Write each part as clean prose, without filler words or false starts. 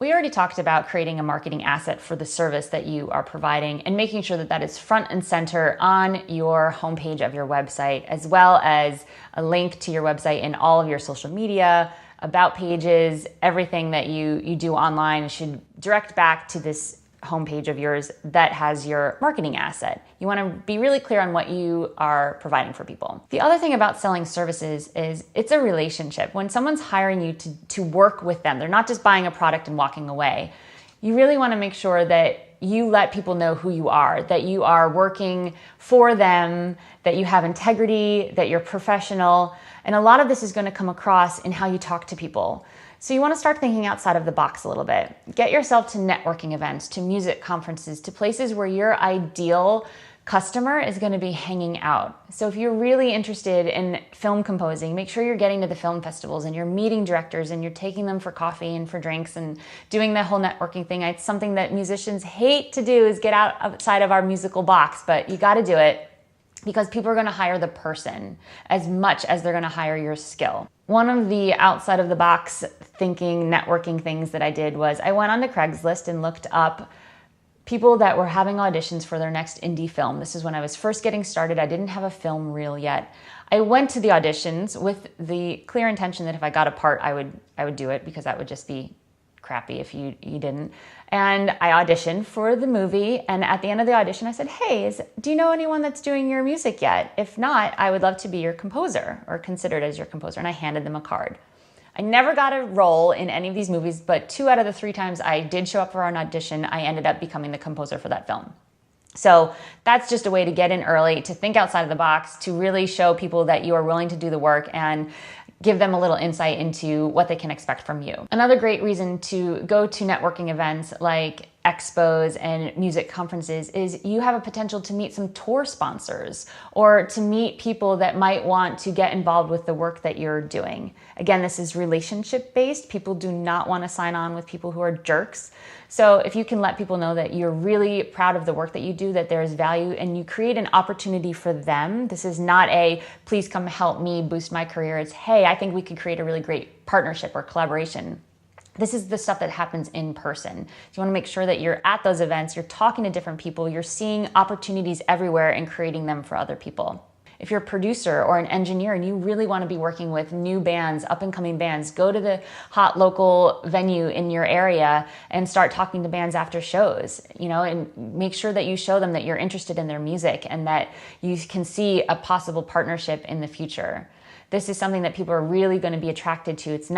We already talked about creating a marketing asset for the service that you are providing and making sure that that is front and center on your homepage of your website, as well as a link to your website in all of your social media, about pages. Everything that you do online should direct back to this homepage of yours that has your marketing asset. You want to be really clear on what you are providing for people. The other thing about selling services is it's a relationship. When someone's hiring you to work with them, they're not just buying a product and walking away. You really want to make sure that you let people know who you are, that you are working for them, that you have integrity, that you're professional. And a lot of this is going to come across in how you talk to people. So you want to start thinking outside of the box a little bit. Get yourself to networking events, to music conferences, to places where your ideal customer is going to be hanging out. So if you're really interested in film composing, make sure you're getting to the film festivals and you're meeting directors and you're taking them for coffee and for drinks and doing the whole networking thing. It's something that musicians hate to do, is get outside of our musical box, but you got to do it because people are going to hire the person as much as they're going to hire your skill. One of the outside of the box thinking, networking things that I did was I went onto Craigslist and looked up people that were having auditions for their next indie film. This is when I was first getting started. I didn't have a film reel yet. I went to the auditions with the clear intention that if I got a part, I would do it, because that would just be crappy if you didn't. And I auditioned for the movie, and at the end of the audition I said, hey, do you know anyone that's doing your music yet? If not, I would love to be your composer, or considered as your composer. And I handed them a card. I never got a role in any of these movies, but 2 out of the 3 times I did show up for an audition, I ended up becoming the composer for that film. So that's just a way to get in early, to think outside of the box, to really show people that you are willing to do the work and give them a little insight into what they can expect from you. Another great reason to go to networking events like expos and music conferences is you have a potential to meet some tour sponsors or to meet people that might want to get involved with the work that you're doing. Again, this is relationship based. People do not want to sign on with people who are jerks. So if you can let people know that you're really proud of the work that you do, that there's value, and you create an opportunity for them. This is not a please come help me boost my career. It's, hey, I think we could create a really great partnership or collaboration. This is the stuff that happens in person. You want to make sure that you're at those events, you're talking to different people, you're seeing opportunities everywhere and creating them for other people. If you're a producer or an engineer and you really want to be working with new bands, up and coming bands, go to the hot local venue in your area and start talking to bands after shows, and make sure that you show them that you're interested in their music and that you can see a possible partnership in the future. This is something that people are really going to be attracted to. It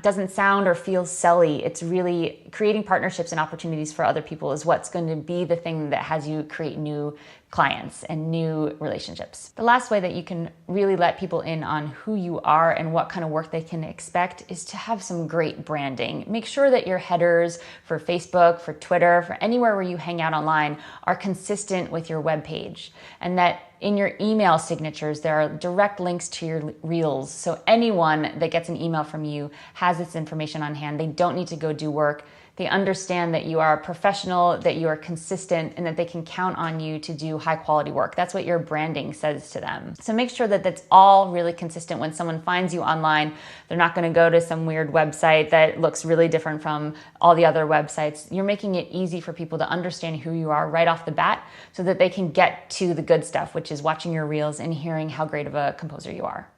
doesn't sound or feel silly. It's really creating partnerships and opportunities for other people is what's going to be the thing that has you create new clients and new relationships. The last way that you can really let people in on who you are and what kind of work they can expect is to have some great branding. Make sure that your headers for Facebook, for Twitter, for anywhere where you hang out online are consistent with your webpage, and that in your email signatures, there are direct links to your reels. So anyone that gets an email from you has this information on hand. They don't need to go do work. They understand that you are a professional, that you are consistent, and that they can count on you to do high quality work. That's what your branding says to them. So make sure that that's all really consistent. When someone finds you online, they're not going to go to some weird website that looks really different from all the other websites. You're making it easy for people to understand who you are right off the bat so that they can get to the good stuff, which is watching your reels and hearing how great of a composer you are.